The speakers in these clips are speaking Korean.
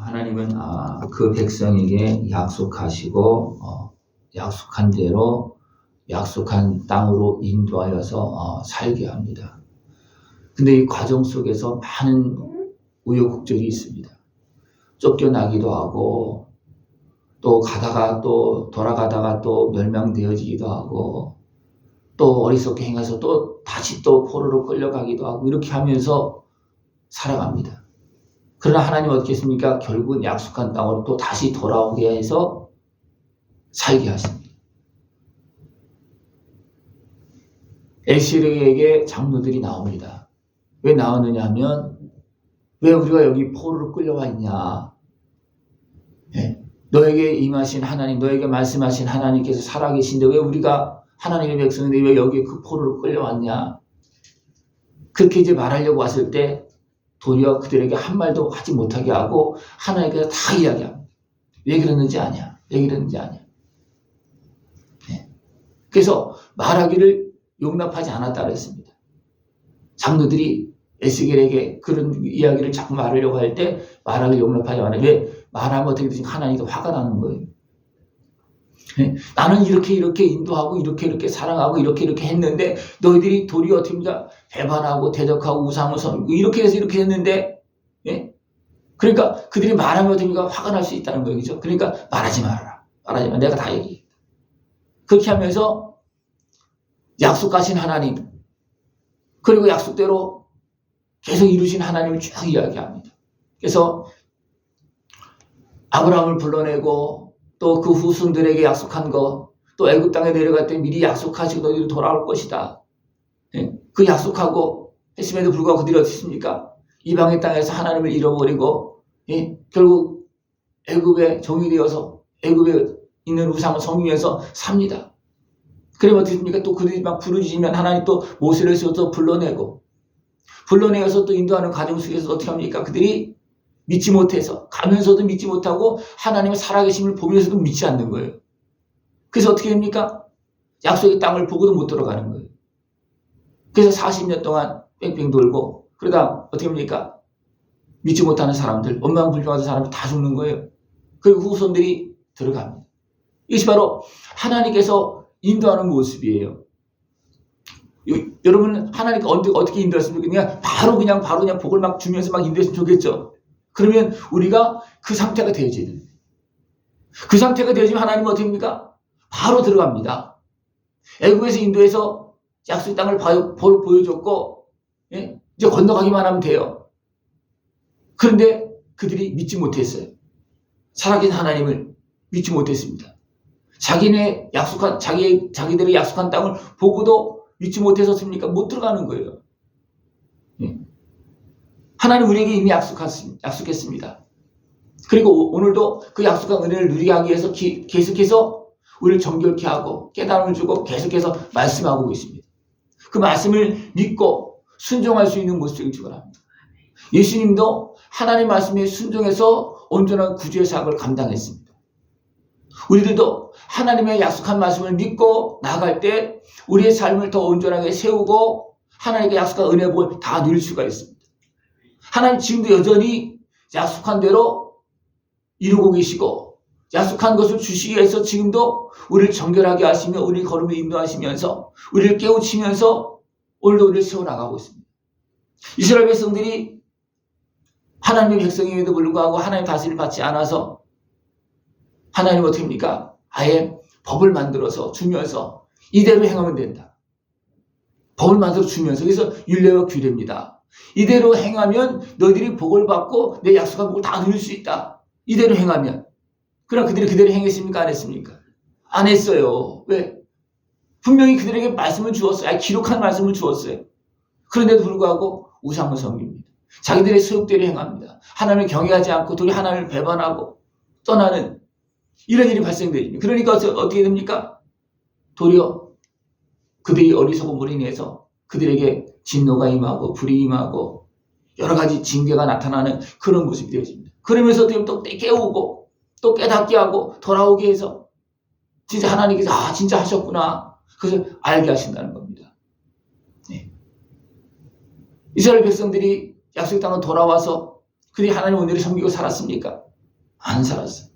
하나님은 그 백성에게 약속하시고 약속한 대로 약속한 땅으로 인도하여서 살게 합니다. 근데 이 과정 속에서 많은 우여곡절이 있습니다. 쫓겨나기도 하고 또 가다가 또 돌아가다가 또 멸망되어지기도 하고 또 어리석게 행해서 또 다시 또 포로로 끌려가기도 하고 이렇게 하면서 살아갑니다. 그러나 하나님은 어떻게 했습니까? 결국은 약속한 땅으로 또 다시 돌아오게 해서 살게 하십니다. 에스겔에게 장로들이 나옵니다. 왜 나오느냐 하면 왜 우리가 여기 포로로 끌려와 있냐. 너에게 임하신 하나님, 너에게 말씀하신 하나님께서 살아계신데 왜 우리가 하나님의 백성인데 왜 여기에 그 포로로 끌려왔냐. 그렇게 이제 말하려고 왔을 때 도리어 그들에게 한 말도 하지 못하게 하고 하나님께서 다 이야기합니다. 왜 그랬는지 아냐. 왜 그랬는지 아냐. 그래서 말하기를 용납하지 않았다 그랬습니다. 장로들이 에스겔에게 그런 이야기를 자꾸 말하려고 할 때 말하기를 용납하지 않아요. 왜? 말하면 어떻게 되지? 하나님도 화가 나는 거예요. 나는 이렇게 인도하고 이렇게 사랑하고 이렇게 했는데 너희들이 도리어 어떻게 합니까? 배반하고 대적하고 우상을 섬기고 이렇게 해서 이렇게 했는데 그러니까 그들이 말하면 어떻게 합니까? 화가 날 수 있다는 거예요. 그렇죠? 그러니까 말하지 말아라. 말하지 마. 내가 다 얘기해. 그렇게 하면서 약속하신 하나님 그리고 약속대로 계속 이루신 하나님을 쭉 이야기합니다. 그래서 아브라함을 불러내고 또 그 후손들에게 약속한 것, 또 애굽 땅에 내려갈 때 미리 약속하시고 너희들 돌아올 것이다. 그 약속하고 했음에도 불구하고 그들이 어떻습니까? 이방의 땅에서 하나님을 잃어버리고 결국 애굽에 종이 되어서 애굽에 있는 우상을 섬기면서 삽니다. 그러면 어떻습니까? 또 그들이 막 부르짖으면 하나님 또 모세를 세워서 불러내어서 또 인도하는 과정 속에서 어떻게 합니까? 그들이 믿지 못해서 가면서도 믿지 못하고 하나님의 살아계심을 보면서도 믿지 않는 거예요. 그래서 어떻게 됩니까? 약속의 땅을 보고도 못 들어가는 거예요. 그래서 40년 동안 뺑뺑 돌고 그러다 어떻게 합니까? 믿지 못하는 사람들, 원망불평하는 사람들 다 죽는 거예요. 그리고 후손들이 들어갑니다. 이것이 바로 하나님께서 인도하는 모습이에요. 여러분 하나님께 어떻게 인도했습니까? 바로 그냥 복을 막 주면서 막 인도했으면 좋겠죠. 그러면 우리가 그 상태가 되어져야 됩니다. 그 상태가 되어지면 하나님은 어떻게 합니까? 바로 들어갑니다. 애굽에서 인도해서 약속 땅을 보여줬고 이제 건너가기만 하면 돼요. 그런데 그들이 믿지 못했어요. 살아계신 하나님을 믿지 못했습니다. 자기들의 약속한 땅을 보고도 믿지 못했었습니까? 못 들어가는 거예요. 하나님 우리에게 이미 약속했습니다. 그리고 오늘도 그 약속한 은혜를 누리게 하기 위해서 계속해서 우리를 정결케 하고 깨달음을 주고 계속해서 말씀하고 있습니다. 그 말씀을 믿고 순종할 수 있는 모습을 축원합니다. 예수님도 하나님 말씀에 순종해서 온전한 구주의 사역을 감당했습니다. 우리들도 하나님의 약속한 말씀을 믿고 나아갈 때 우리의 삶을 더 온전하게 세우고 하나님께 약속한 은혜를 다 누릴 수가 있습니다. 하나님 지금도 여전히 약속한 대로 이루고 계시고 약속한 것을 주시기 위해서 지금도 우리를 정결하게 하시며 우리 걸음을 인도하시면서 우리를 깨우치면서 오늘도 우리를 세워나가고 있습니다. 이스라엘 백성들이 하나님의 백성임에도 불구하고 하나님 다스림을 받지 않아서 하나님은 어떻게 합니까? 아예 법을 만들어서 주면서 이대로 행하면 된다. 법을 만들어 주면서 그래서 율례와 규례입니다. 이대로 행하면 너희들이 복을 받고 내 약속한 복을 다 누릴 수 있다. 이대로 행하면. 그러나 그들이 그대로 행했습니까? 안 했습니까? 안 했어요. 왜? 분명히 그들에게 말씀을 주었어요. 기록한 말씀을 주었어요. 그런데도 불구하고 우상을 섬깁니다. 자기들의 소욕대로 행합니다. 하나님을 경외하지 않고 도리 하나님을 배반하고 떠나는 이런 일이 발생됩니다. 그러니까 어떻게 됩니까? 도리어 그들이 어리석음으로 인해서 그들에게 진노가 임하고 불이 임하고 여러 가지 징계가 나타나는 그런 모습이 되어집니다. 그러면서 또 깨우고 또 깨닫게 하고 돌아오게 해서 진짜 하나님께서 진짜 하셨구나. 그것을 알게 하신다는 겁니다. 이스라엘 백성들이 약속의 땅에 돌아와서 그들이 하나님 은혜를 섬기고 살았습니까? 안 살았어요.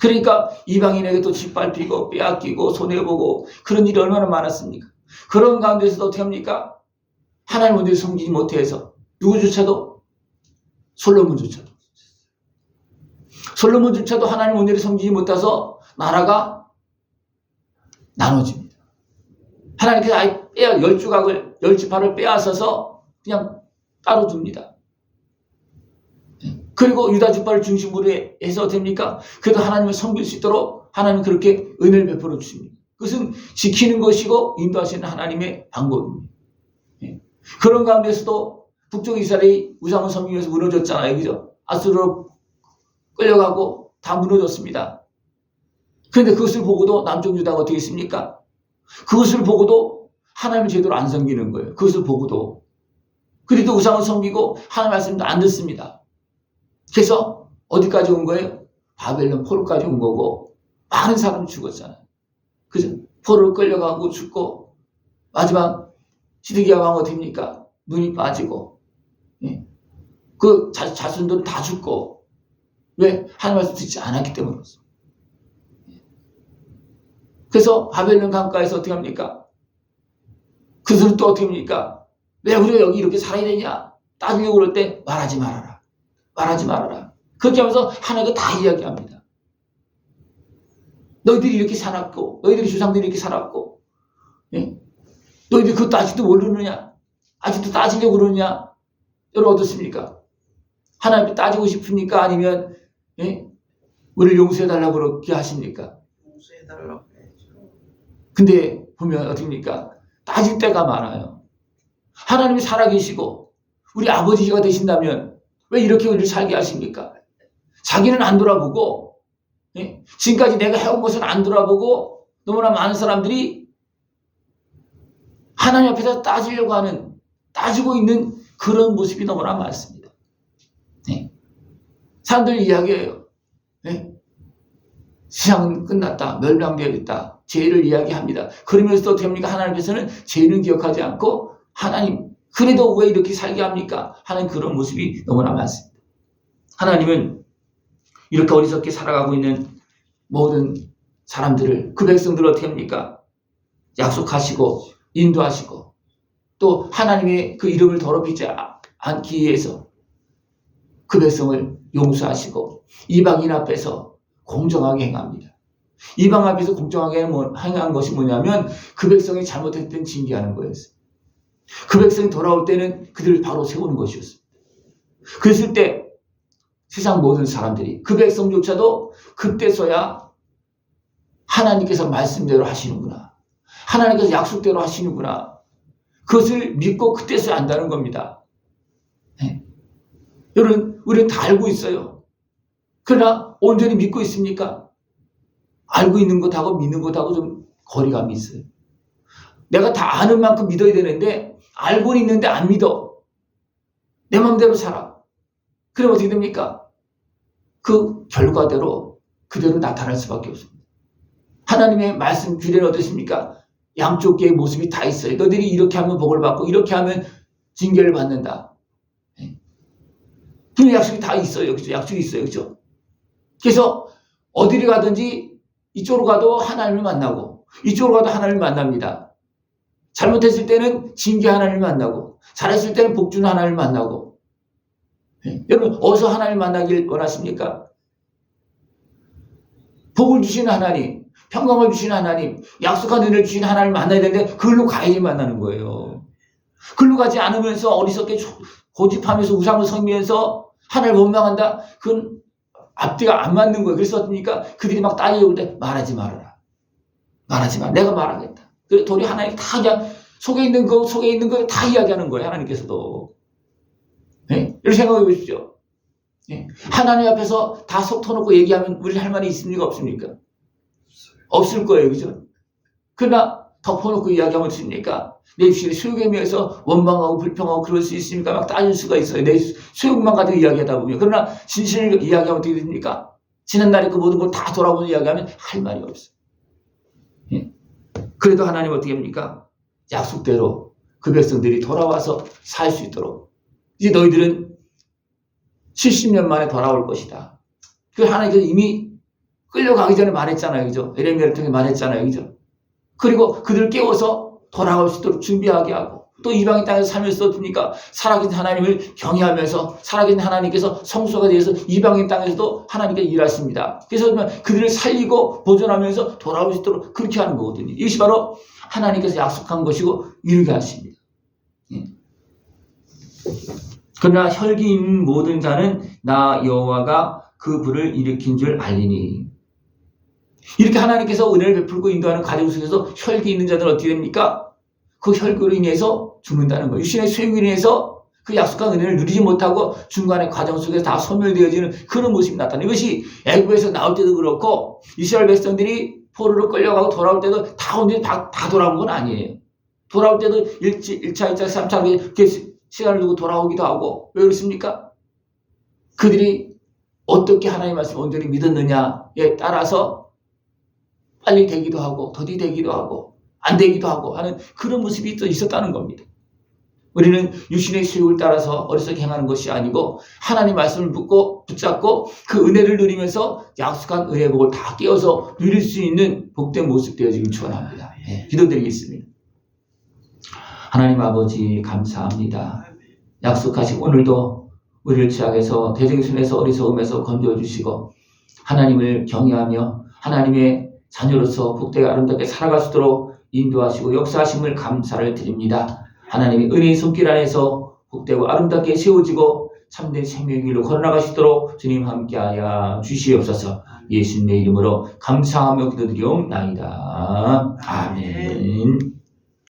그러니까 이방인에게 또 짓밟히고 빼앗기고 손해보고 그런 일이 얼마나 많았습니까? 그런 가운데서도 어떻게 합니까? 하나님 은혜를 섬기지 못해서 누구조차도 솔로몬조차도 하나님 은혜를 섬기지 못해서 나라가 나눠집니다. 하나님께서 아예 열지파를 빼앗아서 그냥 따로 둡니다. 그리고 유다 지파를 중심으로 해서 됩니까? 그래도 하나님을 섬길 수 있도록 하나님은 그렇게 은혜를 베풀어 주십니다. 그것은 지키는 것이고 인도하시는 하나님의 방법입니다. 그런 가운데서도 북쪽 이스라엘이 우상을 섬기면서 무너졌잖아요. 그죠? 아수르로 끌려가고 다 무너졌습니다. 그런데 그것을 보고도 남쪽 유다가 어떻게 했습니까? 그것을 보고도 하나님을 제대로 안 섬기는 거예요. 그것을 보고도. 그래도 우상을 섬기고 하나님 말씀도 안 듣습니다. 그래서 어디까지 온 거예요? 바벨론 포로까지 온 거고 많은 사람이 죽었잖아요. 그죠? 포로로 끌려가고 죽고 마지막 시드기야 왕 어떻습니까? 눈이 빠지고 그 자손들은 다 죽고 왜? 하나님 말씀 듣지 않았기 때문에 그렇습니다. 그래서 바벨론 강가에서 어떻게 합니까? 그들은 또 어떻게 합니까? 왜 우리가 여기 이렇게 살아야 되냐? 따지려고 그럴 때 말하지 말아라. 말하지 말아라. 그렇게 하면서 하나님께 다 이야기합니다. 너희들이 이렇게 살았고 너희들이 조상들이 이렇게 살았고 너희들이 그것도 아직도 모르느냐? 아직도 따지려고 그러느냐? 여러분 어떻습니까? 하나님께 따지고 싶습니까? 아니면 우리를 용서해달라고 그렇게 하십니까? 용서해달라고 해야죠. 근데 보면 어떻습니까? 따질 때가 많아요. 하나님이 살아계시고 우리 아버지가 되신다면 왜 이렇게 우리를 살게 하십니까? 자기는 안 돌아보고 지금까지 내가 해온 것은 안 돌아보고 너무나 많은 사람들이 하나님 앞에서 따지고 있는 그런 모습이 너무나 많습니다. 사람들이 이야기해요. 세상은 끝났다. 멸망되어있다. 죄를 이야기합니다. 그러면서도 어떻게 합니까? 하나님 앞에서는 죄는 기억하지 않고 하나님 그래도 왜 이렇게 살게 합니까? 하는 그런 모습이 너무나 많습니다. 하나님은 이렇게 어리석게 살아가고 있는 모든 사람들을 그 백성들을 어떻게 합니까? 약속하시고 인도하시고 또 하나님의 그 이름을 더럽히지 않기 위해서 그 백성을 용서하시고 이방인 앞에서 공정하게 행합니다. 이방 앞에서 공정하게 행한 것이 뭐냐면 그 백성이 잘못했을 때는 징계하는 거였어요. 그 백성이 돌아올 때는 그들을 바로 세우는 것이었습니다. 그랬을 때 세상 모든 사람들이 그 백성조차도 그때서야 하나님께서 말씀대로 하시는구나. 하나님께서 약속대로 하시는구나. 그것을 믿고 그때서야 안다는 겁니다. 여러분 우리는 다 알고 있어요. 그러나 온전히 믿고 있습니까? 알고 있는 것하고 믿는 것하고 좀 거리감이 있어요. 내가 다 아는 만큼 믿어야 되는데 알고는 있는데 안 믿어. 내 마음대로 살아. 그럼 어떻게 됩니까? 그 결과대로 그대로 나타날 수밖에 없습니다. 하나님의 말씀 규례는 어떠십니까? 양쪽 개의 모습이 다 있어요. 너희들이 이렇게 하면 복을 받고 이렇게 하면 징계를 받는다. 그 약속이 다 있어요. 그죠? 약속이 있어요. 그죠? 그래서 어디를 가든지 이쪽으로 가도 하나님을 만나고 이쪽으로 가도 하나님을 만납니다. 잘못했을 때는 징계 하나님을 만나고 잘했을 때는 복 주는 하나님을 만나고 여러분 어디서 하나님을 만나길 원하십니까? 복을 주시는 하나님, 평강을 주시는 하나님, 약속한 은혜를 주시는 하나님을 만나야 되는데 그걸로 가야지 만나는 거예요. 그걸로 가지 않으면서 어리석게 고집하면서 우상을 섬기면서 하나님을 원망한다? 그건 앞뒤가 안 맞는 거예요. 그래서 어떻습니까? 그들이 막 따지려고 할 때 말하지 말아라. 말하지 마. 내가 말하겠다. 그래서 도리 하나님 다 그냥 속에 있는 거 다 이야기하는 거예요. 하나님께서도. 이렇게 생각해 보십시오. 하나님 앞에서 다 속 터놓고 얘기하면 우리 할 말이 있습니까? 없습니까? 없을 거예요. 그죠? 그러나 덮어놓고 이야기하면 어떻습니까? 내 입술이 수욕에 비해서 원망하고 불평하고 그럴 수 있습니까? 막 따질 수가 있어요. 내 수욕만 가지고 이야기하다 보면. 그러나 진실을 이야기하면 어떻게 됩니까? 지난날에 그 모든 걸 다 돌아보는 이야기하면 할 말이 없어요. 그래도 하나님 어떻게 합니까? 약속대로 그 백성들이 돌아와서 살 수 있도록 이제 너희들은 70년 만에 돌아올 것이다. 그 하나님께서 이미 끌려가기 전에 말했잖아요. 그죠? 에레미야를 통해 말했잖아요. 그죠? 그리고 그들을 깨워서 돌아올 수 있도록 준비하게 하고 또 이방인 땅에서 살면서 보니까 살아계신 하나님을 경외하면서 살아계신 하나님께서 성소가 되어서 이방인 땅에서도 하나님께서 일하십니다. 그래서 그들을 살리고 보존하면서 돌아올 수 있도록 그렇게 하는 거거든요. 이것이 바로 하나님께서 약속한 것이고 이루게 하십니다. 예. 그러나 혈기 있는 모든 자는 나 여호와가 그 불을 일으킨 줄 알리니. 이렇게 하나님께서 은혜를 베풀고 인도하는 과정 속에서 혈기 있는 자들은 어떻게 됩니까? 그 혈기로 인해서 죽는다는 거예요. 육신의 소욕으로 인해서 그 약속한 은혜를 누리지 못하고 중간의 과정 속에서 다 소멸되어지는 그런 모습이 나타나요. 이것이 애굽에서 나올 때도 그렇고 이스라엘 백성들이 포로로 끌려가고 돌아올 때도 다 온전히 다 돌아온 건 아니에요. 돌아올 때도 1차, 2차, 3차 이렇게 시간을 두고 돌아오기도 하고. 왜 그렇습니까? 그들이 어떻게 하나님의 말씀을 온전히 믿었느냐에 따라서 빨리 되기도 하고 더디 되기도 하고 안 되기도 하고 하는 그런 모습이 또 있었다는 겁니다. 우리는 육신의 수욕을 따라서 어리석게 행하는 것이 아니고 하나님 말씀을 붙잡고 그 은혜를 누리면서 약속한 은혜의 복을 다 깨어서 누릴 수 있는 복된 모습 되어지길 축원합니다. 네, 기도드리겠습니다. 하나님 아버지 감사합니다. 약속하신 오늘도 우리를 취하게서 대적의 손에서 어리석음에서 건져주시고 하나님을 경외하며 하나님의 자녀로서 복되게 아름답게 살아갈 수 있도록 인도하시고 역사하심을 감사를 드립니다. 하나님의 은혜의 손길 안에서 복되고 아름답게 세워지고 참된 생명의 길로 걸어나갈 수 있도록 주님 함께하여 주시옵소서. 예수님의 이름으로 감사하며 기도드리옵나이다. 아멘.